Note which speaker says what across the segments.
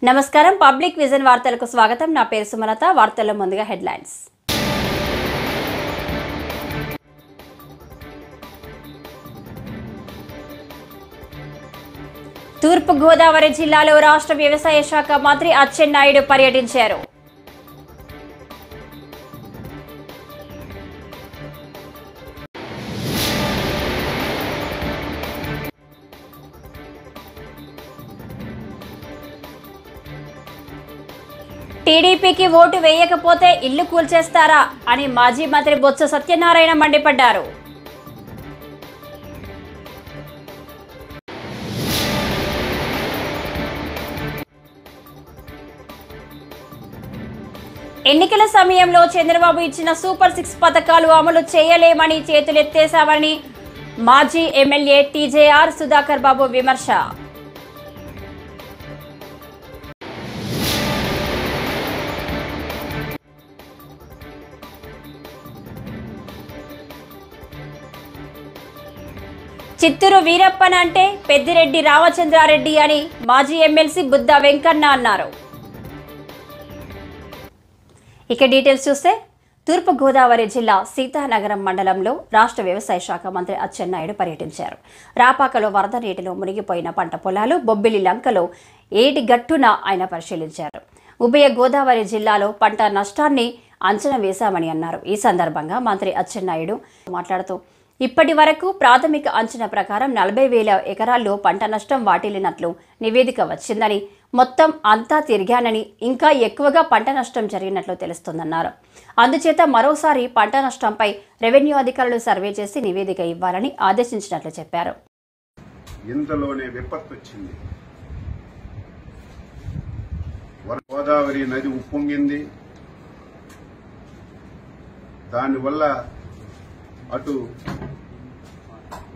Speaker 1: నమస్కారం public vision వార్తలకు స్వాగతం నా పేరు సుమలత వార్తల్లో ముందుగా హెడ్లైన్స్ తూర్పు గోదావరి జిల్లాలో రాష్ట్ర వ్యవసాయ శాఖ మంత్రి అచ్చెన్నాయుడు పర్యటించారు టీడీపీకి ఓటు వేయకపోతే ఇల్లు కూల్చేస్తారా అని మాజీ మంత్రి బొత్స సత్యనారాయణ మండిపడ్డారు ఎన్నికల సమయంలో చంద్రబాబు ఇచ్చిన సూపర్ 6 పథకాలు అమలు చేయలేమని చేతులెత్తేశామని మాజీ ఎమ్మెల్యే టీజేఆర్ సుధాకర్ బాబు విమర్శ చిత్తూరు వీరప్పన్ అంటే పెద్దిరెడ్డి రామచంద్రారెడ్డి అని మాజీ ఎమ్మెల్సీ బుద్ధ వెంకన్న అన్నారు. ఇక డీటెయిల్స్ చూస్తే తూర్పు గోదావరి జిల్లా సీతానగరం మండలంలో రాష్ట్ర వ్యవసాయ శాఖ మంత్రి అచ్చెన్నాయుడు పర్యటించారు. రాపాకలో వరద నీటిలో మునిగిపోయిన పంట పొలాలు, బొబ్బిలి లంకలో ఏటి గట్టున ఆయన పరిశీలించారు. ఉభయ గోదావరి జిల్లాలో పంట నష్టాన్ని అంచనా వేశామని అన్నారు. ఈ సందర్భంగా మంత్రి అచ్చెన్నాయుడు మాట్లాడుతూ ఇప్పటి వరకు ప్రాథమిక అంచనా ప్రకారం 40,000 ఎకరాల్లో పంట నష్టం వాటిల్లినట్లు నివేదిక వచ్చిందని, మొత్తం అంతా తిరిగానని, ఇంకా ఎక్కువగా పంట నష్టం జరిగినట్లు తెలుస్తోందన్నారు. అందుచేత మరోసారి పంట నష్టంపై రెవెన్యూ అధికారులు సర్వే చేసి నివేదిక ఇవ్వాలని ఆదేశించినట్లు చెప్పారు.
Speaker 2: ఇంతలోనే విపత్తు వచ్చింది. గోదావరి నది ఉప్పొంగింది. దానివల్ల అటు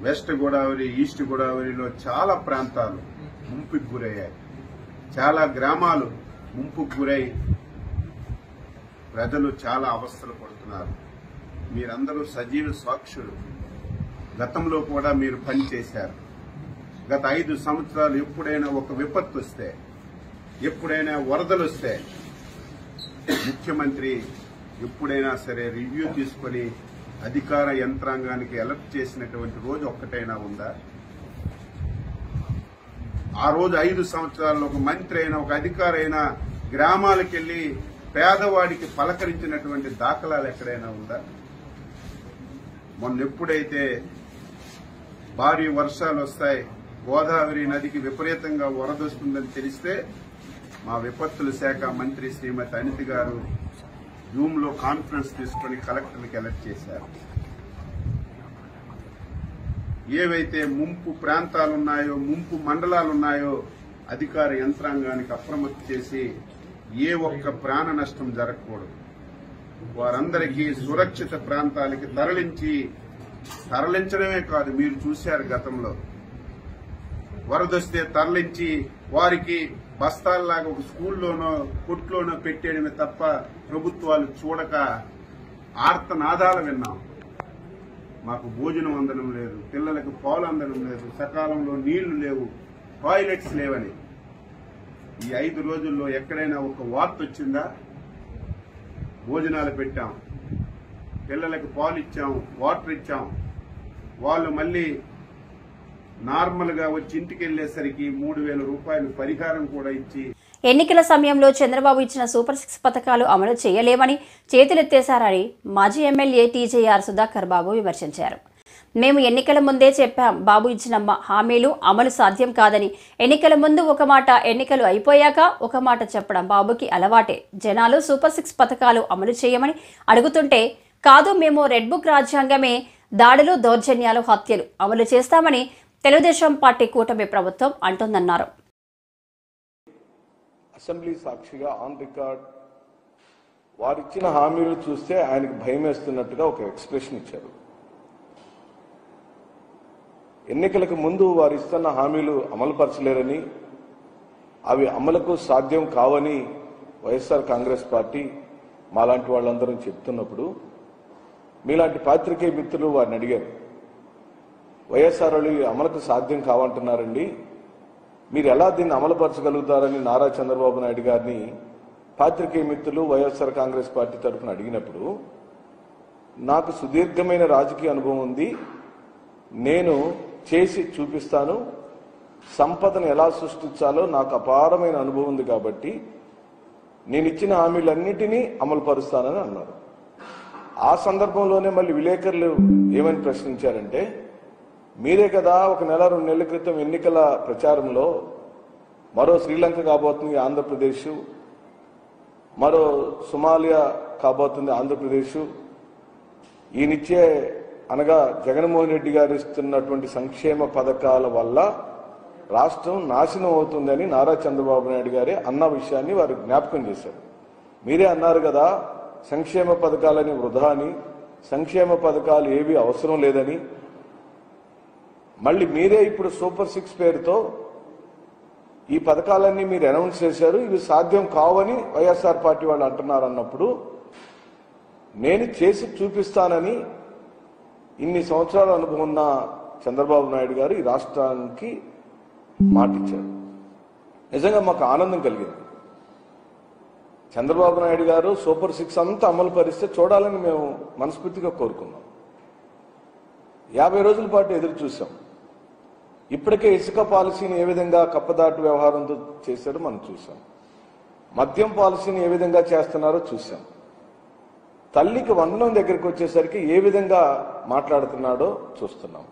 Speaker 2: వెస్ట్ గోదావరి, ఈస్ట్ గోదావరిలో చాలా ప్రాంతాలు ముంపుకు గురయ్యాయి. చాలా గ్రామాలు ముంపుకు గురై ప్రజలు చాలా అవస్థలు పడుతున్నారు. మీరందరూ సజీవ సాక్షులు. గతంలో కూడా మీరు పనిచేశారు. గత 5 సంవత్సరాలు ఎప్పుడైనా ఒక విపత్తు వస్తే, ఎప్పుడైనా వరదలు వస్తే ముఖ్యమంత్రి ఎప్పుడైనా సరే రివ్యూ తీసుకుని అధికార యంత్రాంగానికి అలర్ట్ చేసినటువంటి రోజు ఒక్కటైనా ఉందా? ఆ రోజు 5 సంవత్సరాల్లో ఒక మంత్రి అయినా, ఒక అధికారి అయినా గ్రామాలకు వెళ్లి పేదవాడికి పలకరించినటువంటి దాఖలాలు ఎక్కడైనా ఉందా? మొన్న ఎప్పుడైతే భారీ వర్షాలు వస్తాయి, గోదావరి నదికి విపరీతంగా వరదొస్తుందని తెలిస్తే మా విపత్తుల శాఖ మంత్రి శ్రీమతి అనిత గారు జూమ్ లో కాన్ఫరెన్స్ తీసుకుని కలెక్టర్లకు అలర్ట్ చేశారు. ఏవైతే ముంపు ప్రాంతాలున్నాయో, ముంపు మండలాలున్నాయో అధికార యంత్రాంగానికి అప్రమత్తం చేసి ఏ ఒక్క ప్రాణ నష్టం జరగకూడదు, వారందరికీ సురక్షిత ప్రాంతాలకి తరలించడమే కాదు, మీరు చూశారు గతంలో వరదొస్తే తరలించి వారికి బస్తాల్లాగా ఒక స్కూల్లోనో కొట్లోనో పెట్టేయడమే తప్ప ప్రభుత్వాలు చూడక ఆర్తనాదాలు విన్నాం. మాకు భోజనం అందడం లేదు, పిల్లలకు పాలు అందడం లేదు, సకాలంలో నీళ్లు లేవు, టాయిలెట్స్ లేవని. ఈ 5 రోజుల్లో ఎక్కడైనా ఒక వార్త వచ్చిందా? భోజనాలు పెట్టాం, పిల్లలకు పాలు ఇచ్చాం, వాటర్ ఇచ్చాం. వాళ్ళు మళ్లీ నార్మల్ గా వచ్చి ఇంటికి వెళ్లేసరికి 3,000 రూపాయలు పరిహారం కూడా ఇచ్చి
Speaker 1: ఎన్నికల సమయంలో చంద్రబాబు ఇచ్చిన సూపర్ 6 పథకాలు అమలు చేయలేమని చేతులెత్తేశారని మాజీ ఎమ్మెల్యే టీజేఆర్ సుధాకర్ బాబు విమర్శించారు. మేము ఎన్నికల ముందే చెప్పాం, బాబు ఇచ్చిన హామీలు అమలు సాధ్యం కాదని. ఎన్నికల ముందు ఒక మాట, ఎన్నికలు అయిపోయాక ఒక మాట చెప్పడం బాబుకి అలవాటే. జనాలు సూపర్ 6 పథకాలు అమలు చేయమని అడుగుతుంటే కాదు, మేము రెడ్ బుక్ రాజ్యాంగమే, దాడులు, దౌర్జన్యాలు, హత్యలు అమలు చేస్తామని తెలుగుదేశం పార్టీ కూటమి ప్రభుత్వం అంటోందన్నారు.
Speaker 3: అసెంబ్లీ సాక్షిగా ఆన్ రికార్డ్ వారిచ్చిన హామీలు చూస్తే ఆయనకు భయం వేస్తున్నట్టుగా ఒక ఎక్స్ప్రెషన్ ఇచ్చారు. ఎన్నికలకు ముందు వారు ఇస్తున్న హామీలు అమలుపరచలేరని, అవి అమలుకు సాధ్యం కావని వైఎస్ఆర్ కాంగ్రెస్ పార్టీ మాలాంటి వాళ్ళందరూ చెప్తున్నప్పుడు మీలాంటి పాత్రికేయ మిత్రులు వారిని అడిగారు, వైఎస్ఆర్ అమలుకు సాధ్యం కావంటున్నారండి, మీరు ఎలా దీన్ని అమలుపరచగలుగుతారని నారా చంద్రబాబు నాయుడు గారిని పాత్రికేయ మిత్రులు వైఎస్ఆర్ కాంగ్రెస్ పార్టీ తరఫున అడిగినప్పుడు నాకు సుదీర్ఘమైన రాజకీయ అనుభవం ఉంది, నేను చేసి చూపిస్తాను, సంపదను ఎలా సృష్టించాలో నాకు అపారమైన అనుభవం ఉంది కాబట్టి నేను ఇచ్చిన హామీలన్నిటినీ అమలు పరుస్తానని అన్నారు. ఆ సందర్భంలోనే మళ్ళీ విలేకరులు ఏమని ప్రశ్నించారంటే, మీరే కదా 1 నెల 2 నెలల క్రితం ఎన్నికల ప్రచారంలో మరో శ్రీలంక కాబోతుంది ఆంధ్రప్రదేశ్, మరో సోమాలియా కాబోతుంది ఆంధ్రప్రదేశ్, ఈయనిచ్చే అనగా జగన్మోహన్ రెడ్డి గారు ఇస్తున్నటువంటి సంక్షేమ పథకాల వల్ల రాష్ట్రం నాశనం అవుతుందని నారా చంద్రబాబు నాయుడు గారే అన్న విషయాన్ని వారు జ్ఞాపకం చేశారు. మీరే అన్నారు కదా సంక్షేమ పథకాలని వృధా అని, సంక్షేమ పథకాలు ఏవి అవసరం లేదని. మళ్ళీ మీరే ఇప్పుడు సూపర్ 6 పేరుతో ఈ పథకాలన్నీ మీరు అనౌన్స్ చేశారు, ఇవి సాధ్యం కావని వైఎస్ఆర్ పార్టీ వాళ్ళు అంటున్నారు. అన్నప్పుడు నేను చేసి చూపిస్తానని ఇన్ని సంవత్సరాల అనుభవం ఉన్న చంద్రబాబు నాయుడు గారు ఈ రాష్ట్రానికి మాటిచ్చారు. నిజంగా మాకు ఆనందం కలిగింది. చంద్రబాబు నాయుడు గారు సూపర్ 6 అంతా అమలు పరిస్తే చూడాలని మేము మనస్ఫూర్తిగా కోరుకున్నాం. 50 రోజుల పాటు ఎదురు చూసాం. ఇప్పటికే ఇసుక పాలసీని ఏ విధంగా కప్పదాటు వ్యవహారంతో చేశారో మనం చూసాం. మద్యం పాలసీని ఏ విధంగా చేస్తున్నారో చూసాం. తల్లికి వందనం దగ్గరికి వచ్చేసరికి ఏ విధంగా మాట్లాడుతున్నాడో చూస్తున్నాం.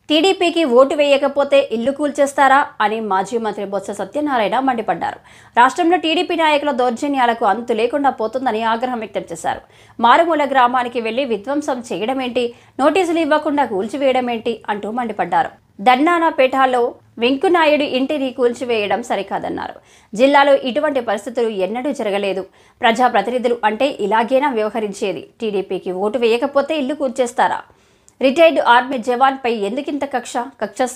Speaker 1: టీడీపీకి ఓటు వేయకపోతే ఇల్లు కూల్చేస్తారా అని మాజీ మంత్రి బొత్స సత్యనారాయణ మండిపడ్డారు. రాష్ట్రంలో టీడీపీ నాయకుల దౌర్జన్యాలకు అంతు లేకుండా పోతుందని ఆగ్రహం వ్యక్తం చేశారు. మారుమూల గ్రామానికి వెళ్లి విధ్వంసం చేయడమేంటి, నోటీసులు ఇవ్వకుండా కూల్చివేయడమేంటి అంటూ మండిపడ్డారు. దన్నానాపేటలో వెంకునాయుడు ఇంటిని కూల్చివేయడం సరికాదన్నారు. జిల్లాలో ఇటువంటి పరిస్థితులు ఎన్నడూ జరగలేదు. ప్రజాప్రతినిధులు అంటే ఇలాగేనా వ్యవహరించేది? టీడీపీకి ఓటు వేయకపోతే ఇల్లు కూల్చేస్తారా? రిటైర్డ్ ఆర్మీ జవాన్ పై ఎందుకింత కక్ష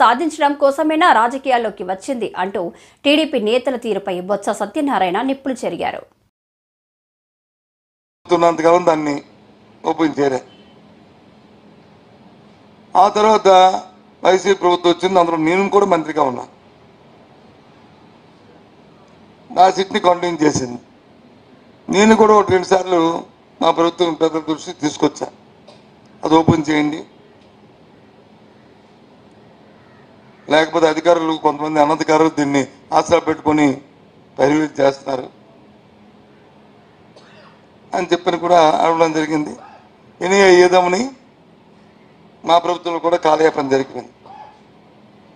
Speaker 1: సాధించడం కోసమేనా రాజకీయాల్లోకి వచ్చింది అంటూ టీడీపీ నేతల తీరుపై బొత్స సత్యనారాయణ నిప్పులు చెరిగారు.
Speaker 4: దాన్ని ఓపెన్ చేయలే. ఆ తర్వాత వైసీపీ ప్రభుత్వం వచ్చింది, అందులో నేను కూడా మంత్రిగా ఉన్నా. నా సీట్ని కంటిన్యూ చేసింది. నేను కూడా 1-2 సార్లు మా ప్రభుత్వం పెద్దల దృష్టికి తీసుకొచ్చా, అది ఓపెన్ చేయండి, లేకపోతే అధికారులు కొంతమంది అనధికారులు దీన్ని ఆసరా పెట్టుకొని పరిమితి చేస్తున్నారు అని చెప్పని కూడా అడగడం జరిగింది. ఏదేమని మా ప్రభుత్వంలో కూడా కాలయాపన జరిగిపోయింది,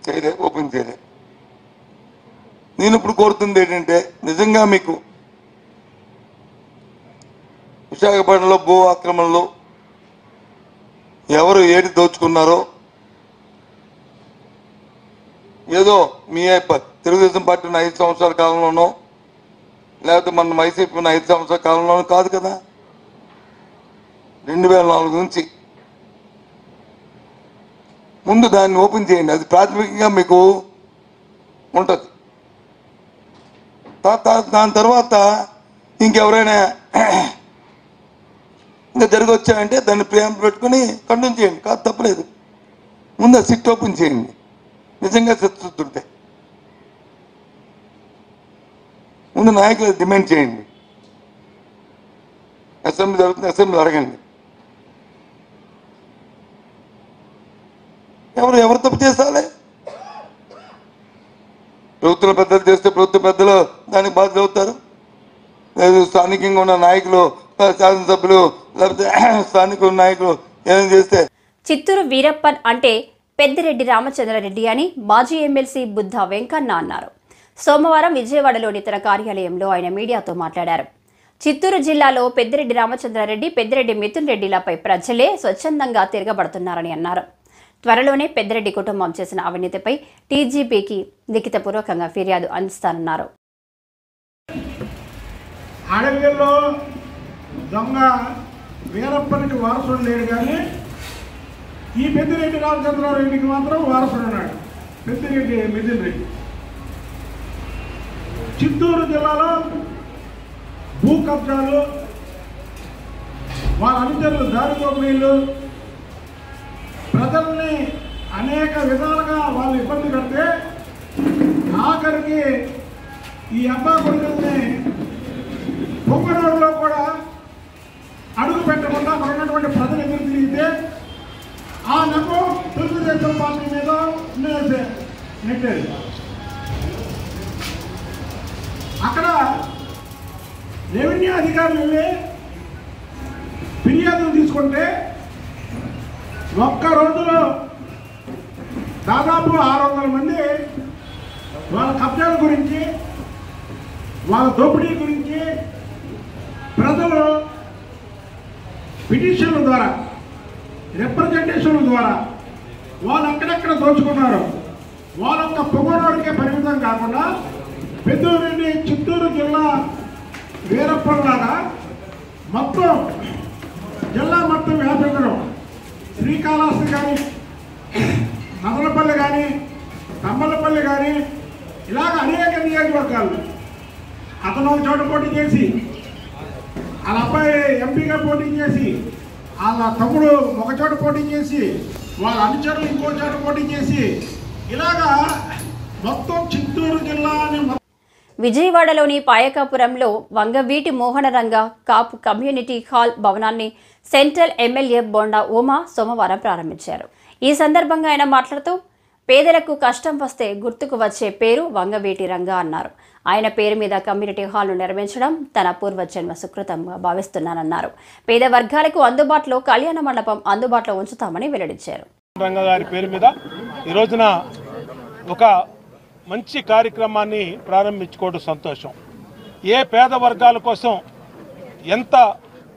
Speaker 4: చేయలే, ఓపెన్ చేయలే. నేను ఇప్పుడు కోరుతుంది ఏంటంటే, నిజంగా మీకు విశాఖపట్నంలో భూ ఆక్రమణలో ఎవరు ఏది దోచుకున్నారో, ఏదో మీ తెలుగుదేశం పార్టీ ఉన్న 5 సంవత్సరాల కాలంలోనో లేకపోతే మన వైసీపీ ఉన్న 5 సంవత్సరాల కాలంలోనో కాదు కదా, 2004 నుంచి ముందు దాన్ని ఓపెన్ చేయండి. అది ప్రాథమికంగా మీకు ఉంటుంది. దాని తర్వాత ఇంకెవరైనా ఇంకా జరగొచ్చాయంటే దాన్ని ప్రేమ పెట్టుకుని కంటిన్యూ చేయండి, కాదు తప్పలేదు. ముందు ఆ సిట్ ఓపెన్ చేయండి నిజంగా చిత్తశుద్ధి. ముందు నాయకులు డిమాండ్ చేయండి, అసెంబ్లీ జరుగుతుంది, అసెంబ్లీ అడగండి. ఎవరు తప్పు చేస్తాలే? ప్రభుత్వ పెద్దలు చేస్తే ప్రభుత్వ పెద్దలు దానికి బాధ్యత అవుతారు. లేదు స్థానికంగా ఉన్న నాయకులు, శాసనసభ్యులు లేకపోతే స్థానిక నాయకులు ఏం చేస్తే.
Speaker 1: చిత్తూరు వీరప్పన్ అంటే పెద్దిరెడ్డి రామచంద్రారెడ్డి అని మాజీ ఎమ్మెల్సీ బుద్ధ వెంకన్న అన్నారు. సోమవారం విజయవాడలోని తన కార్యాలయంలో ఆయన మీడియాతో మాట్లాడారు. చిత్తూరు జిల్లాలో పెద్దిరెడ్డి రామచంద్రారెడ్డి, పెద్దిరెడ్డి మిథున్ రెడ్డిలపై ప్రజలే స్వచ్ఛందంగా తిరగబడుతున్నారని అన్నారు. త్వరలోనే పెద్దిరెడ్డి కుటుంబం చేసిన అవినీతిపై టీజీపీకి లిఖితపూర్వకంగా ఫిర్యాదు అందిస్తానన్నారు.
Speaker 5: అడవిలో దొంగ వీరప్పనికి వారసుడు లేడు, కానీ ఈ పెద్దిరెడ్డి రామచంద్రారెడ్డికి మాత్రం వారసుడు ఉన్నాడు, పెద్దిరెడ్డి మిథున్ రెడ్డి. చిత్తూరు జిల్లాలో భూ కబ్జాలు, వాళ్ళ అనుచరులు దారి దోపిడీలు, ప్రజల్ని అనేక విధాలుగా వాళ్ళు ఇబ్బంది పెడితే ఆఖరికి ఈ అబ్బా కొడుకుల్ని పొంగనూరులో కూడా అడుగు పెట్టకుండా అక్కడ ఉన్నటువంటి ప్రజలు ఎదురు తిరిగితే ఆ నమ్ము తెలుగుదేశం పార్టీ మీద నెట్టేది. అక్కడ రెవెన్యూ అధికారులు వెళ్ళి ఫిర్యాదులు తీసుకుంటే ఒక్క రోజులో దాదాపు 600 మంది వాళ్ళ కబ్జాల గురించి, వాళ్ళ దోపిడీ గురించి ప్రజలు పిటిషన్ల ద్వారా, రిప్రజెంటేషన్ల ద్వారా వాళ్ళు ఎక్కడెక్కడ దోచుకున్నారు, వాళ్ళొక్క పొగోడోడికే పరిమితం కాకుండా పెద్దూరుని చిత్తూరు జిల్లా వీరప్పలాగా మొత్తం జిల్లా మొత్తం వ్యాపించడం. శ్రీకాళహస్తి కానీ, నదలపల్లి కానీ, తమ్మలపల్లి కానీ ఇలాగ అనేక నియోజకవర్గాలు అతను ఒక చోట పోటీ చేసి, వాళ్ళ అబ్బాయి ఎంపీగా పోటీ చేసి, వాళ్ళ తమ్ముడు ఒక చోట పోటీ చేసి, వాళ్ళ అనుచరులు ఇంకో చోట పోటీ చేసి, ఇలాగా మొత్తం చిత్తూరు జిల్లాని
Speaker 1: విజయవాడలోని పాయకాపురంలో వంగవీటి మోహనరంగ కాపు కమ్యూనిటీ హాల్ భవనాన్ని సెంట్రల్ ఎమ్మెల్యే బొండా ఉమా సోమవారం ప్రారంభించారు. ఈ సందర్భంగా ఆయన మాట్లాడుతూ పేదలకు కష్టం వస్తే గుర్తుకు వచ్చే పేరు వంగవీటి రంగ అన్నారు. ఆయన పేరు మీద కమ్యూనిటీ హాల్ను నిర్మించడం తన పూర్వజన్మ సుకృతంగా భావిస్తున్నానన్నారు. పేద వర్గాలకు అందుబాటులో కళ్యాణ మండపం అందుబాటులో ఉంచుతామని వెల్లడించారు.
Speaker 6: రంగ గారి పేరు మీద ఈ రోజున ఒక మంచి కార్యక్రమాన్ని ప్రారంభించుకోవడం సంతోషం. ఏ పేద వర్గాల కోసం ఎంత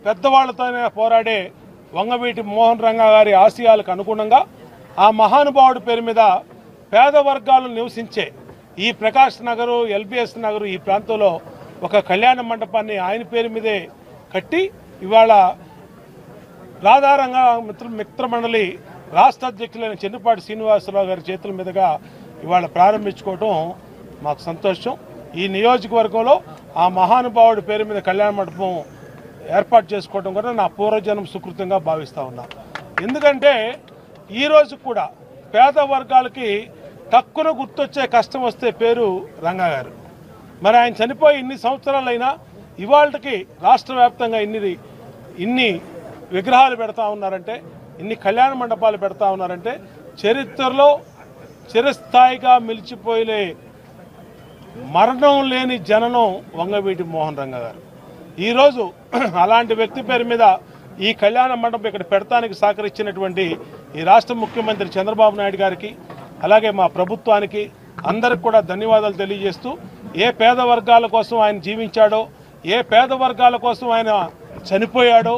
Speaker 6: పెద్దవాళ్లతోనే పోరాడే వంగవీటి మోహన్ రంగ గారి ఆశయాలకు అనుగుణంగా ఆ మహానుభావుడి పేరు మీద పేద వర్గాలు నివసించే ఈ ప్రకాష్ నగరు, ఎల్బిఎస్ నగరు ఈ ప్రాంతంలో ఒక కళ్యాణ మండపాన్ని ఆయన పేరు మీదే కట్టి ఇవాళ రాధారంగ మిత్రమండలి రాష్ట్ర అధ్యక్షులైన చెన్నుపాటి శ్రీనివాసరావు గారి చేతుల మీదుగా ఇవాళ ప్రారంభించుకోవటం మాకు సంతోషం. ఈ నియోజకవర్గంలో ఆ మహానుభావుడి పేరు మీద కళ్యాణ మండపం ఏర్పాటు చేసుకోవడం కూడా నా పూర్వజన్మ సుకృతంగా భావిస్తూ ఉన్నాను. ఎందుకంటే ఈరోజు కూడా పేద వర్గాలకి తక్కువ గుర్తొచ్చే కష్టం వస్తే పేరు రంగా గారు. మరి ఆయన చనిపోయి ఇన్ని సంవత్సరాలైనా ఇవాళకి రాష్ట్ర వ్యాప్తంగా ఇన్ని విగ్రహాలు పెడతా ఉన్నారంటే, ఇన్ని కళ్యాణ మండపాలు పెడతా ఉన్నారంటే చరిత్రలో చిరస్థాయిగా మిలిచిపోయే మరణం లేని జననం వంగవీటి మోహన్ రంగ గారు. ఈరోజు అలాంటి వ్యక్తి పేరు మీద ఈ కళ్యాణ మండపం ఇక్కడ పెడతానికి సహకరించినటువంటి ఈ రాష్ట్ర ముఖ్యమంత్రి చంద్రబాబు నాయుడు గారికి, అలాగే మా ప్రభుత్వానికి అందరికి కూడా ధన్యవాదాలు తెలియజేస్తూ, ఏ పేద వర్గాల కోసం ఆయన జీవించాడో, ఏ పేద వర్గాల కోసం ఆయన చనిపోయాడో,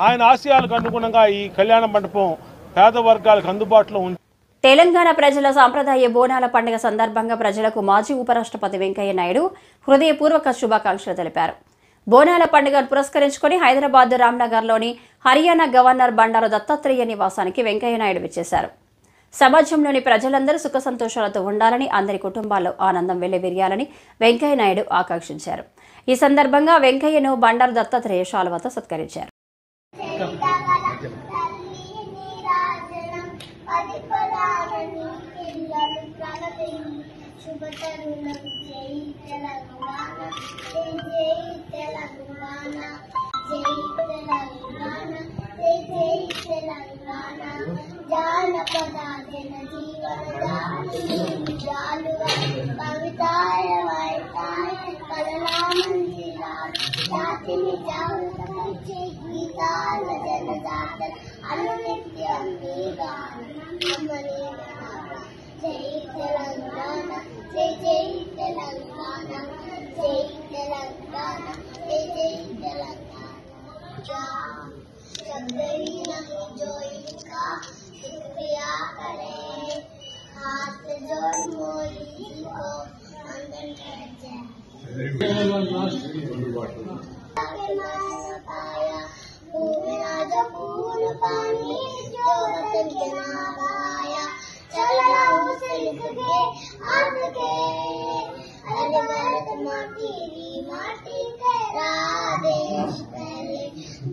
Speaker 6: ఆయన ఆశయాలకు అనుగుణంగా ఈ కళ్యాణ మండపం పేద వర్గాలకు అందుబాటులో ఉంది.
Speaker 1: తెలంగాణ ప్రజల సాంప్రదాయ బోనాల పండుగ సందర్భంగా ప్రజలకు మాజీ ఉపరాష్ట్రపతి వెంకయ్య నాయుడు హృదయపూర్వక శుభాకాంక్షలు తెలిపారు. బోనాల పండుగను పురస్కరించుకుని హైదరాబాద్ రామ్నగర్లోని హర్యానా గవర్నర్ బండారు దత్తాత్రేయ నివాసానికి వెంకయ్య నాయుడు విచ్చేశారు. సమాజంలోని ప్రజలందరూ సుఖ సంతోషాలతో ఉండాలని, అందరి కుటుంబాల్లో ఆనందం వెల్లివిరియాలని వెంకయ్య నాయుడు ఆకాంక్షించారు. ఈ సందర్భంగా వెంకయ్యను బండారు దత్తాత్రేయ శాలువాతో సత్కరించారు.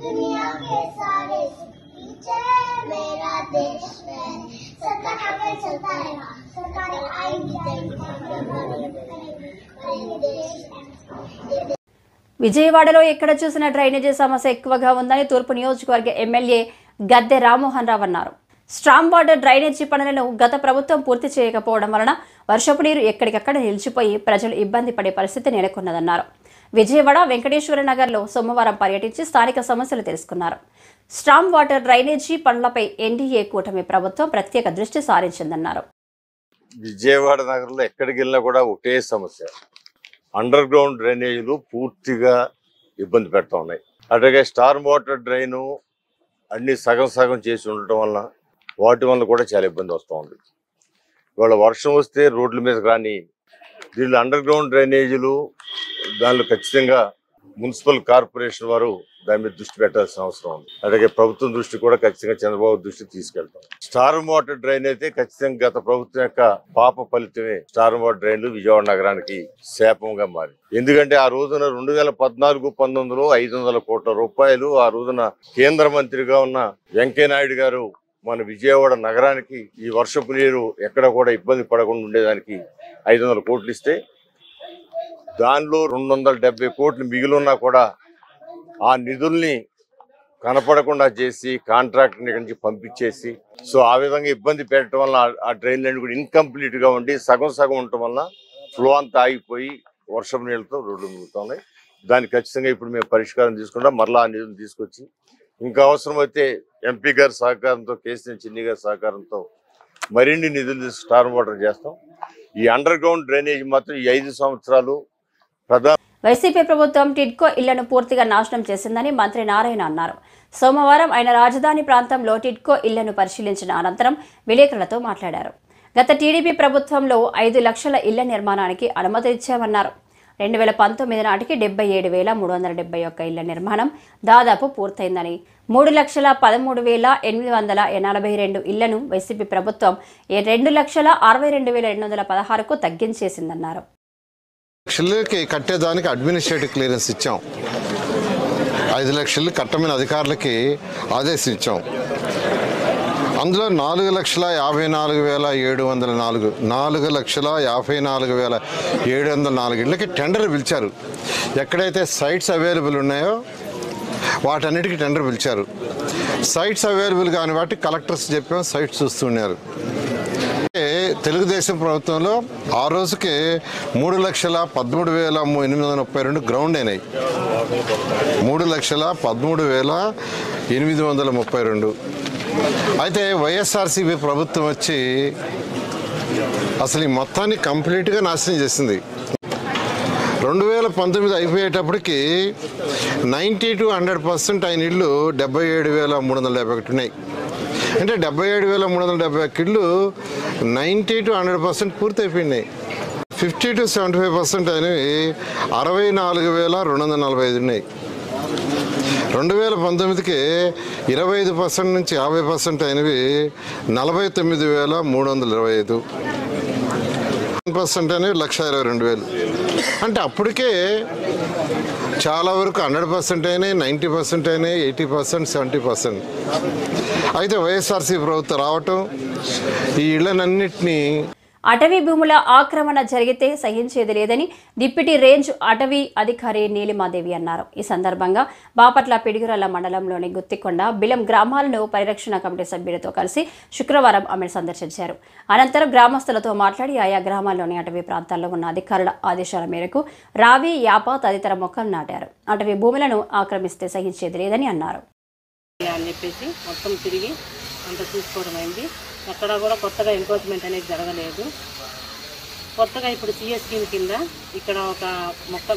Speaker 1: दुनिया के सारे पीछे मेरा देश है, सरकार चलता है, सरकार आएगी जाएगी। విజయవాడలో ఎక్కడ చూసినా డ్రైనేజీ సమస్య ఎక్కువగా ఉందని తూర్పు నియోజకవర్గ ఎమ్మెల్యే గద్దె రామ్మోహన్ రావు అన్నారు. స్ట్రామ్ వాటర్ డ్రైనేజీ పనులను గత ప్రభుత్వం పూర్తి చేయకపోవడం వలన వర్షపు నీరు ఎక్కడికక్కడ నిలిచిపోయి ప్రజలు ఇబ్బంది పడే పరిస్థితి నెలకొన్నదన్నారు. విజయవాడ వెంకటేశ్వర నగర్లో సోమవారం పర్యటించి స్థానిక సమస్యలు తెలుసుకున్నారు. స్ట్రామ్ వాటర్ డ్రైనేజీ పనులపై ఎన్డీఏ కూటమి ప్రభుత్వం ప్రత్యేక దృష్టి సారించిందన్నారు.
Speaker 7: విజయవాడ నగరంలో ఎక్కడికి వెళ్ళినా కూడా ఒకటే సమస్య, అండర్ గ్రౌండ్ డ్రైనేజీలు పూర్తిగా ఇబ్బంది పెడతా ఉన్నాయి. అట్లాగే స్టార్మ్ వాటర్ డ్రైను అన్ని సగం సగం చేసి ఉండటం వల్ల వాటి వల్ల కూడా చాలా ఇబ్బంది వస్తూ ఉంది. ఇవాళ వర్షం వస్తే రోడ్ల మీద రాని దీనిలో అండర్ గ్రౌండ్ డ్రైనేజీలు దానిలో ఖచ్చితంగా మున్సిపల్ కార్పొరేషన్ వారు దాని మీద దృష్టి పెట్టాల్సిన అవసరం ఉంది. అలాగే ప్రభుత్వం దృష్టి కూడా ఖచ్చితంగా చంద్రబాబు దృష్టికి తీసుకెళ్తాం. స్టార్మ్ వాటర్ డ్రైన్ అయితే ఖచ్చితంగా గత ప్రభుత్వం యొక్క పాప ఫలితమే స్టార్మ్ వాటర్ డ్రైన్లు విజయవాడ నగరానికి శాపంగా మారి. ఎందుకంటే ఆ రోజున 2014-19లో 500 కోట్ల రూపాయలు ఆ రోజున కేంద్ర మంత్రిగా ఉన్న వెంకయ్యనాయుడు గారు మన విజయవాడ నగరానికి ఈ వర్షపు నీరు ఎక్కడ కూడా ఇబ్బంది పడకుండా ఉండేదానికి 500 కోట్లు ఇస్తే దానిలో 270 కోట్లు మిగిలిన్నా కూడా ఆ నిధుల్ని కనపడకుండా చేసి కాంట్రాక్ట్ నుంచి పంపించేసి ఆ విధంగా ఇబ్బంది పెట్టడం వల్ల ఆ డ్రైన్ లైన్ కూడా ఇన్కంప్లీట్ గా ఉండి సగం సగం ఉండటం వల్ల ఫ్లో అంతా ఆగిపోయి వర్షం నీళ్ళతో రోడ్లు మిగులుతున్నాయి. దానికి ఖచ్చితంగా ఇప్పుడు మేము పరిష్కారం తీసుకుంటాం. మరలా ఆ నిధులు తీసుకొచ్చి ఇంకా అవసరమైతే ఎంపీ గారి సహకారంతో, కేసీఆర్ చిన్ని గారి సహకారంతో మరిన్ని నిధులు స్టార్మ్ వాటర్ చేస్తాం. ఈ అండర్ గ్రౌండ్ డ్రైనేజ్ మాత్రం ఈ 5 సంవత్సరాలు
Speaker 1: వైసీపీ ప్రభుత్వం టిడ్కో ఇళ్లను పూర్తిగా నాశనం చేసిందని మంత్రి నారాయణ అన్నారు. సోమవారం ఆయన రాజధాని ప్రాంతంలో టిడ్కో ఇళ్లను పరిశీలించిన అనంతరం విలేకరులతో మాట్లాడారు. గత టీడీపీ ప్రభుత్వంలో 5 లక్షల ఇళ్ల నిర్మాణానికి అనుమతి ఇచ్చామన్నారు. 2019 నాటికి 77,371 ఇళ్ల నిర్మాణం దాదాపు పూర్తయిందని, 3,13,842 ఇళ్లను వైసీపీ ప్రభుత్వం 2,62,216కు తగ్గించేసిందన్నారు.
Speaker 8: లక్షలకి కట్టేదానికి అడ్మినిస్ట్రేటివ్ క్లియరెన్స్ ఇచ్చాం. 5 లక్షలు కట్టమని అధికారులకి ఆదేశం ఇచ్చాం. అందులో 4,54,704 4,54,704 ఇళ్ళకి టెండర్ పిలిచారు. ఎక్కడైతే సైట్స్ అవైలబుల్ ఉన్నాయో వాటన్నిటికీ టెండర్ పిలిచారు. సైట్స్ అవైలబుల్ కాని వాటికి కలెక్టర్స్ చెప్పాం, సైట్స్ చూస్తున్నారు. తెలుగుదేశం ప్రభుత్వంలో ఆ రోజుకి 3,13,832 గ్రౌండ్ అయినాయి. 3,13,832. అయితే వైఎస్ఆర్సీపీ ప్రభుత్వం వచ్చి అసలు ఈ మొత్తాన్ని కంప్లీట్గా నాశనం చేసింది. 2019 అయిపోయేటప్పటికి 90 to 100% అయిన ఇళ్ళు 77,351 ఉన్నాయి. అంటే 77,371 ఇళ్ళు 90 to 100% పూర్తి అయిపోయినాయి. 50 to 75% అయినవి 64,245 ఉన్నాయి. 2019కి 25% నుంచి 50% అయినవి 49,325. 1% అనేవి 1,22,000. అంటే అప్పటికే చాలా వరకు 100% అయినాయి, 90% అయినాయి, 80%, 70%. అయితే వైఎస్ఆర్సీ ప్రభుత్వం రావటం ఈ ఇళ్లనన్నింటినీ
Speaker 1: అటవీ భూముల ఆక్రమణ జరిగితే సహించేది లేదని డిప్యూటీ రేంజ్ అటవీ అధికారి నీలిమాదేవి అన్నారు. ఈ సందర్భంగా బాపట్ల పిడిగురాల మండలంలోని గుత్తికొండ, బిలం గ్రామాలను పరిరక్షణ కమిటీ సభ్యులతో కలిసి శుక్రవారం ఆమె సందర్శించారు. అనంతరం గ్రామస్తులతో మాట్లాడి ఆయా గ్రామాల్లోని అటవీ ప్రాంతాల్లో ఉన్న అధికారుల ఆదేశాల మేరకు రావి, యాప తదితర మొక్కలు నాటారు. అటవీ భూములను ఆక్రమిస్తే సహించేది లేదని అన్నారు.
Speaker 9: మొత్తం తిరిగి అంత చూసుకోవడం అయింది. ఎక్కడా కూడా కొత్తగా ఎంక్రోచ్మెంట్ అనేది జరగలేదు. కొత్తగా ఇప్పుడు సిఎస్ స్కీమ్ కింద ఇక్కడ ఒక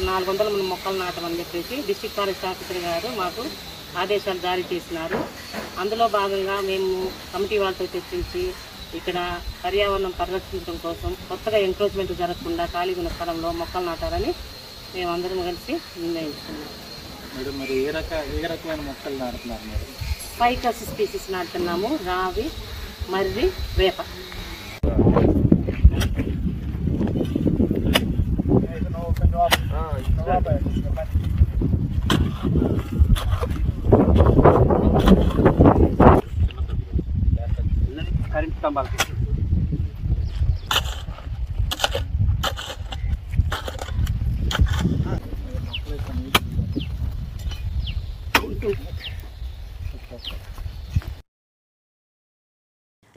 Speaker 9: 400 మొక్కలు నాటమని చెప్పేసి డిస్ట్రిక్ట్ ఫారెస్ట్ ఆఫీసర్ గారు మాకు ఆదేశాలు జారీ చేసినారు. అందులో భాగంగా మేము కమిటీ వాళ్ళతో చర్చించి ఇక్కడ పర్యావరణం పరిరక్షించడం కోసం కొత్తగా ఎంక్రోచ్మెంట్ జరగకుండా ఖాళీ ఉన్న స్థలంలో మొక్కలు నాటాలని మేమందరం కలిసి నిర్ణయించుకున్నాం.
Speaker 10: మరి ఏ రకమైన మొక్కలు నాటుతున్నారు మీరు?
Speaker 9: ఫైకస్ స్పీసీస్ నాటుతున్నాము. రావి, మర్రి, వేప.
Speaker 10: కరెంట్ స్తంభాలు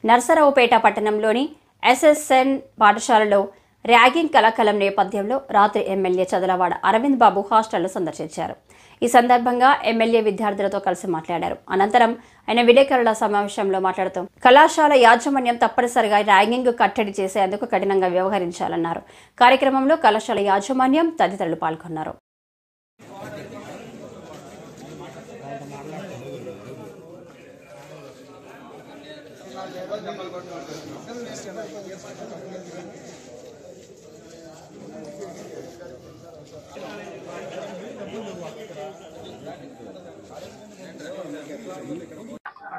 Speaker 1: నర్సరావుపేట పట్టణంలోని SSN పాఠశాలలో ర్యాగింగ్ కలకలం నేపథ్యంలో రాత్రి ఎమ్మెల్యే చదలవాడ అరవింద్ బాబు హాస్టళ్లు సందర్శించారు. ఈ సందర్భంగా ఎమ్మెల్యే విద్యార్థులతో కలిసి మాట్లాడారు. అనంతరం ఆయన విలేకరుల సమావేశంలో మాట్లాడుతూ కళాశాల యాజమాన్యం తప్పనిసరిగా ర్యాగింగ్ కట్టడి చేసేందుకు కఠినంగా వ్యవహరించాలన్నారు. కార్యక్రమంలో కళాశాల యాజమాన్యం తదితరులు పాల్గొన్నారు.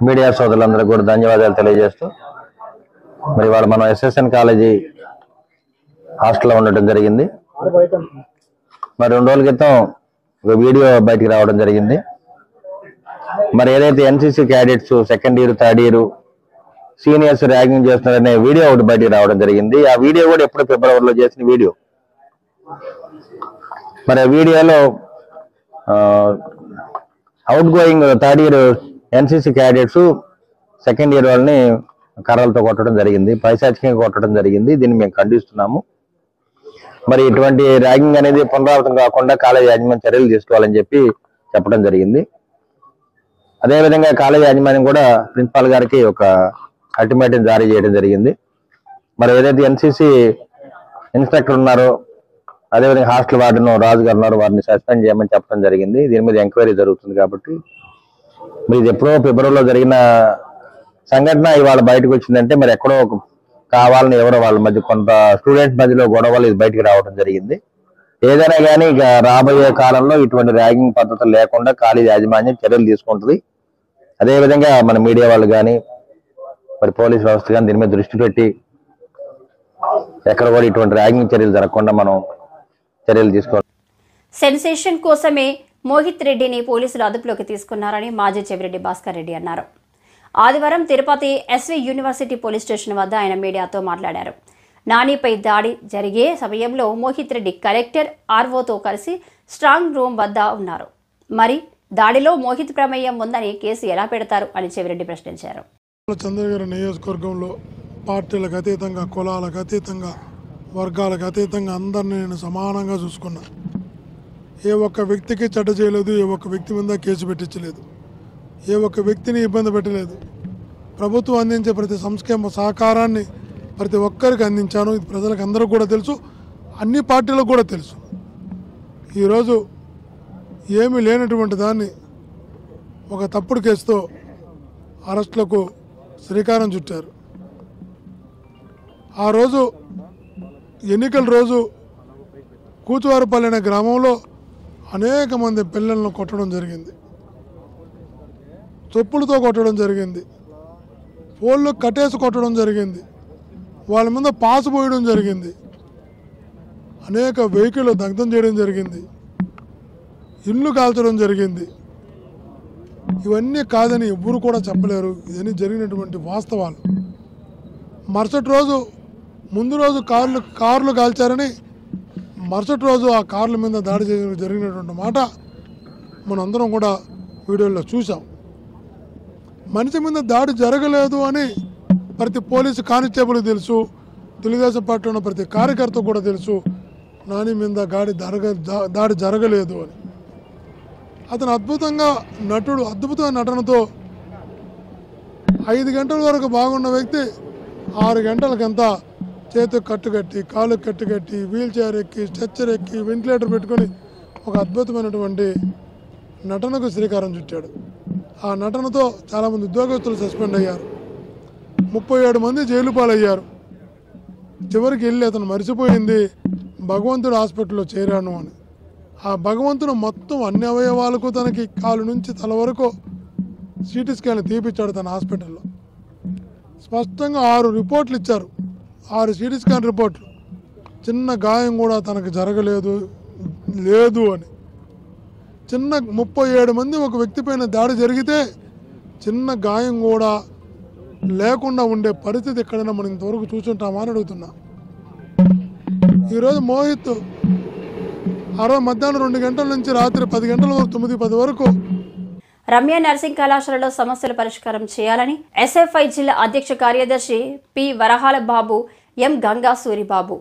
Speaker 11: మీడియా సోదరులందరికీ కూడా ధన్యవాదాలు తెలియజేస్తూ మరి వాళ్ళు మనం SSN కాలేజీ హాస్టల్లో ఉండటం జరిగింది. మరి 2 రోజుల క్రితం ఒక వీడియో బయటికి రావడం జరిగింది. మరి ఏదైతే NCC cadets 2nd year 3rd year seniors ragging చేస్తున్నారనే వీడియో ఒకటి బయటికి రావడం జరిగింది. ఆ వీడియో కూడా ఎప్పుడు ఫిబ్రవరిలో చేసిన వీడియో. మరి ఆ వీడియోలో out going 3rd year NCC cadets 2nd year వాళ్ళని కర్రలతో కొట్టడం జరిగింది, పైశాచికంగా కొట్టడం జరిగింది. దీన్ని మేము ఖండిస్తున్నాము. మరి ఇటువంటి ర్యాగింగ్ అనేది పునరావృతం కాకుండా కాలేజీ యాజమాన్యం చర్యలు తీసుకోవాలని చెప్పి చెప్పడం జరిగింది. అదేవిధంగా కాలేజీ యాజమాన్యం కూడా ప్రిన్సిపాల్ గారికి ఒక అల్టిమేటం జారీ చేయడం జరిగింది. మరి ఏదైతే NCC ఇన్స్ట్రక్టర్ ఉన్నారో అదేవిధంగా హాస్టల్ వార్డెన్ రాజు గారు ఉన్నారు, వారిని సస్పెండ్ చేయమని చెప్పడం జరిగింది. దీని మీద ఎంక్వైరీ జరుగుతుంది. కాబట్టి మరి ఇది ఎప్పుడో ఫిబ్రవరిలో జరిగిన సంఘటన ఇవాళ బయటకు వచ్చిందంటే మరి ఎక్కడో కావాలని ఎవరో వాళ్ళ మధ్య కొంత స్టూడెంట్స్ మధ్యలో గొడవలు ఇది బయటకు రావడం జరిగింది. ఏదైనా కానీ ఇక రాబోయే కాలంలో ఇటువంటి ర్యాగింగ్ పద్ధతులు లేకుండా కాలేజీ యాజమాన్యం చర్యలు తీసుకుంటుంది. అదేవిధంగా మన మీడియా వాళ్ళు కానీ మరి పోలీస్ వ్యవస్థ కానీ దీని మీద దృష్టి పెట్టి ఎక్కడ కూడా ఇటువంటి ర్యాగింగ్ చర్యలు జరగకుండా మనం చర్యలు తీసుకోవాలి.
Speaker 1: సెన్సేషన్ కోసమే మోహిత్ రెడ్డిని పోలీసులు అదుపులోకి తీసుకున్నారని మాజీ చెవిరెడ్డి భాస్కర్ రెడ్డి అన్నారు. ఆదివారం Tirupati SV university police station వద్ద ఆయన మీడియాతో మాట్లాడారు. నానిపై దాడి జరిగే సమయంలో మోహిత్ రెడ్డి కలెక్టర్ ROతో కలిసి స్ట్రాంగ్ రూమ్ వద్ద ఉన్నారు. మరి దాడిలో మోహిత్ ప్రమేయం ఉందని కేసు ఎలా పెడతారు అని చెవిరెడ్డి ప్రశ్నించారు.
Speaker 5: చంద్రగిరి నియోజకవర్గంలో పార్టీలకు అతీతంగా, కులాలకు అతీతంగా, వర్గాలకు అతీతంగా అందరినీ నేను సమానంగా చూసుకున్నా. ఏ ఒక్క వ్యక్తికి చెడ్డ చేయలేదు, ఏ ఒక్క వ్యక్తి మీద కేసు పెట్టించలేదు, ఏ ఒక్క వ్యక్తిని ఇబ్బంది పెట్టలేదు. ప్రభుత్వం అందించే ప్రతి సంక్షేమ సహకారాన్ని ప్రతి ఒక్కరికి అందించాను. ఇది ప్రజలకు అందరికీ కూడా తెలుసు, అన్ని పార్టీలకు కూడా తెలుసు. ఈరోజు ఏమీ లేనటువంటి దాన్ని ఒక తప్పుడు కేసుతో అరెస్టులకు శ్రీకారం చుట్టారు. ఆ రోజు ఎన్నికల రోజు కూచువారిపల్లి అనే గ్రామంలో అనేక మంది పిల్లలను కొట్టడం జరిగింది, చెప్పులతో కొట్టడం జరిగింది, పోళ్ళు కట్టేసి కొట్టడం జరిగింది, వాళ్ళ మీద పాసు పోయడం జరిగింది, అనేక వెహికల్ దగ్ధం చేయడం జరిగింది, ఇల్లు కాల్చడం జరిగింది. ఇవన్నీ కాదని ఎవ్వరు కూడా చెప్పలేరు. ఇవన్నీ జరిగినటువంటి వాస్తవాలు. మరుసటి రోజు ముందు రోజు కార్లు కాల్చారని మరుసటి రోజు ఆ కార్ల మీద దాడి జరిగినటువంటి మాట మనందరం కూడా వీడియోలో చూసాం. మనిషి మీద దాడి జరగలేదు అని ప్రతి పోలీసు కానిస్టేబుల్ తెలుసు, తెలుగుదేశం పార్టీ ఉన్న ప్రతి కార్యకర్త కూడా తెలుసు నాని మీద దాడి జరగలేదు అని. అతను అద్భుతమైన నటనతో 5 గంటల వరకు బాగున్న వ్యక్తి 6 గంటలకంతా చేతికి కట్టుకట్టి, కాలుకి కట్టుకట్టి, వీల్ చైర్ ఎక్కి, స్ట్రెచ్చర్ ఎక్కి, వెంటిలేటర్ పెట్టుకొని ఒక అద్భుతమైనటువంటి నటనకు శ్రీకారం చుట్టాడు. ఆ నటనతో చాలామంది ఉద్యోగస్తులు సస్పెండ్ అయ్యారు, 37 మంది జైలు పాలయ్యారు. చివరికి వెళ్ళి అతను మరిచిపోయింది భగవంతుడు హాస్పిటల్లో చేరాను అని. ఆ భగవంతుడు మొత్తం అన్ని అవయవాలకు తనకి కాలు నుంచి తల వరకు CT స్కాన్ తీపిచ్చాడు తన హాస్పిటల్లో. స్పష్టంగా 6 రిపోర్ట్లు ఇచ్చారు, 6 CT స్కాన్ రిపోర్ట్లు. చిన్న గాయం కూడా తనకు జరగలేదు అని. 37 మంది ఒక వ్యక్తి పైన దాడి జరిగితే చిన్న గాయం కూడా లేకుండా ఉండే పరిస్థితి ఎక్కడైనా మనం ఇంతవరకు చూసుంటామా అని అడుగుతున్నా. ఈరోజు మోహిత్ మధ్యాహ్నం 2 గంటల నుంచి రాత్రి 10 గంటల వరకు 9-10 వరకు
Speaker 1: రమ్య నర్సింగ్ కళాశాలలో సమస్యల పరిష్కారం చేయాలని ఎస్ఎఫ్ఐ జిల్లా అధ్యక్ష కార్యదర్శి పి వరహాల బాబు, ఎం గంగా సూరిబాబు,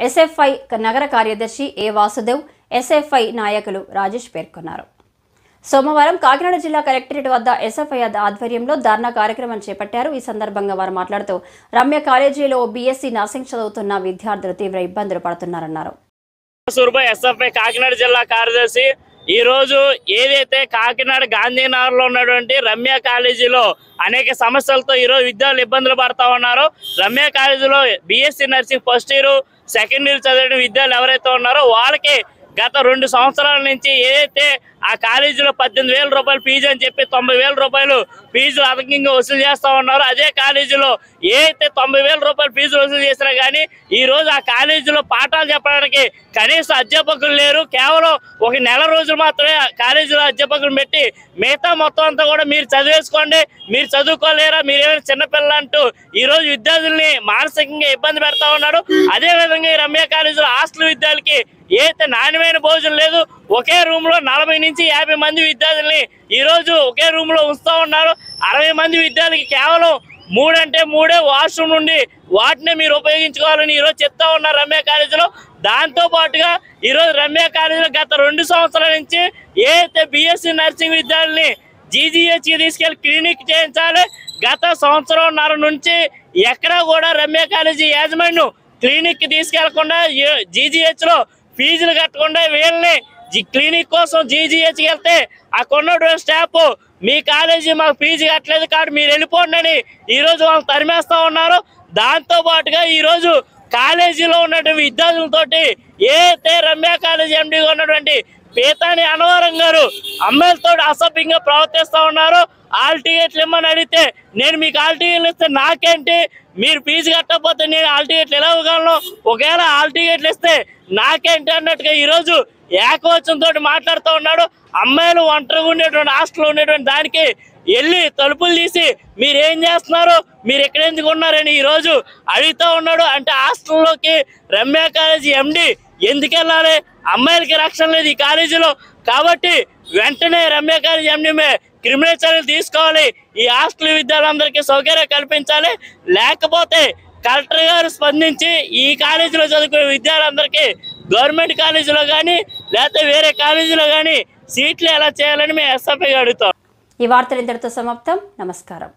Speaker 1: ఎస్ఎఫ్ఐ నగర కార్యదర్శి ఏ వాసుదేవ్, ఎస్ఎఫ్ఐ నాయకులు రాజేష్ పేర్కొన్నారు. సోమవారం కాకినాడ జిల్లా కలెక్టరేట్ వద్ద ఎస్ఎఫ్ఐ ఆధ్వర్యంలో ధర్నా కార్యక్రమం చేపట్టారు. ఈ సందర్భంగా వారు మాట్లాడుతూ రమ్య కాలేజీలో బీఎస్సీ నర్సింగ్ చదువుతున్న విద్యార్థులు తీవ్ర ఇబ్బందులు పడుతున్నారన్నారు.
Speaker 12: ఎస్ఎఫ్ఐ కాకినాడ జిల్లా కార్యదర్శి ఈ రోజు ఏదైతే కాకినాడ గాంధీనగర్ లో ఉన్నటువంటి రమ్య కాలేజీలో అనేక సమస్యలతో ఈ రోజు విద్యార్థులు ఇబ్బందులు పడతా ఉన్నారు. రమ్య కాలేజీలో BSc nursing first year, second year చదివిన విద్యార్థులు ఎవరైతే ఉన్నారో వాళ్ళకి గత 2 సంవత్సరాల నుంచి ఏదైతే ఆ కాలేజీలో 18,000 రూపాయలు ఫీజు అని చెప్పి 90,000 రూపాయలు ఫీజులు అధికంగా వసూలు చేస్తా ఉన్నారు. అదే కాలేజీలో ఏదైతే 90,000 రూపాయలు ఫీజులు వసూలు చేసినా కానీ ఈ రోజు ఆ కాలేజీలో పాఠాలు చెప్పడానికి కనీసం అధ్యాపకులు లేరు. కేవలం ఒక నెల రోజులు మాత్రమే కాలేజీలో అధ్యాపకులు పెట్టి మిగతా మొత్తం అంతా కూడా మీరు చదివేసుకోండి, మీరు చదువుకోలేరా, మీరేమైనా చిన్నపిల్లలు అంటూ ఈ రోజు విద్యార్థుల్ని మానసికంగా ఇబ్బంది పెడతా ఉన్నాడు. అదే విధంగా ఈ రమ్య కాలేజీలో హాస్టల్ విద్యార్థులకి ఏదైతే నాణ్యమైన భోజనం లేదు. ఒకే రూమ్ లో 40 నుంచి 50 మంది విద్యార్థుల్ని ఈ రోజు ఒకే రూమ్ లో ఉంచుతా ఉన్నారు. 60 మంది విద్యార్థులకి కేవలం 3 అంటే 3 వాష్రూమ్ నుండి వాటిని మీరు ఉపయోగించుకోవాలని ఈ రోజు చెప్తా ఉన్నారు రమ్య కాలేజీలో. దాంతో పాటుగా ఈ రోజు రమ్య కాలేజీలో గత 2 సంవత్సరాల నుంచి ఏదైతే బీఎస్సీ నర్సింగ్ విద్యార్థుల్ని జీజీహెచ్ కి తీసుకెళ్లి క్లినిక్ చేయించాలి. గత సంవత్సరంన్నర నుంచి ఎక్కడా కూడా రమ్య కాలేజీ యాజమాన్యం క్లినిక్ కి తీసుకెళ్లకుండా జీజీహెచ్ లో ఫీజులు కట్టకుండా వీళ్ళని క్లినిక్ కోసం జీజీహెచ్కి వెళ్తే అక్కడ ఉన్నటువంటి స్టాఫ్ మీ కాలేజీ మాకు ఫీజు కట్టలేదు కాబట్టి మీరు వెళ్ళిపోండి అని ఈ రోజు వాళ్ళు తరిమేస్తా ఉన్నారు. దాంతో పాటుగా ఈ రోజు కాలేజీలో ఉన్నటువంటి విద్యార్థులతోటి ఏదైతే రమ్య కాలేజీ ఎండీగా ఉన్నటువంటి పీతాని అనవరం గారు అమ్మాయిలతో అసభ్యంగా ప్రవర్తిస్తా ఉన్నారు. ఆల్ టికెట్లు ఇమ్మని అడిగితే నేను మీకు ఆల్ టికెట్లు ఇస్తే నాకేంటి, మీరు ఫీజు కట్టకపోతే నేను ఆల్ టికెట్లు ఎలా ఇవ్వగలను, ఒకవేళ ఆల్ టికెట్లు ఇస్తే నాకేంటి అన్నట్టుగా ఈరోజు ఏకవచనంతో మాట్లాడుతూ ఉన్నాడు. అమ్మాయిలు ఒంటరిగా ఉండేటువంటి హాస్టల్లో ఉండేటువంటి దానికి వెళ్ళి తలుపులు తీసి మీరు ఏం చేస్తున్నారు, మీరు ఎక్కడ ఎందుకు ఉన్నారని ఈ రోజు అడుగుతూ ఉన్నాడు. అంటే హాస్టల్లోకి రమ్య కాలేజీ ఎండి ఎందుకు వెళ్ళాలి? అమ్మాయిలకి రక్షణ లేదు ఈ కాలేజీలో. కాబట్టి వెంటనే రమ్య కాలేజీ ఎండి క్రిమినల్ చర్యలు తీసుకోవాలి. ఈ హాస్టల్ విద్యార్థులందరికీ సౌకర్యం కల్పించాలి. లేకపోతే కలెక్టర్ గారు స్పందించి ఈ కాలేజీలో చదువుకునే విద్యార్థులందరికీ గవర్నమెంట్ కాలేజీలో కానీ లేకపోతే వేరే కాలేజీలో కానీ సీట్లు ఎలా చేయాలని మేము ఎస్ఎఫ్ఐ అడుగుతాం.
Speaker 1: ఈ వార్తలు ఇంతటితో సమాప్తం. నమస్కారం.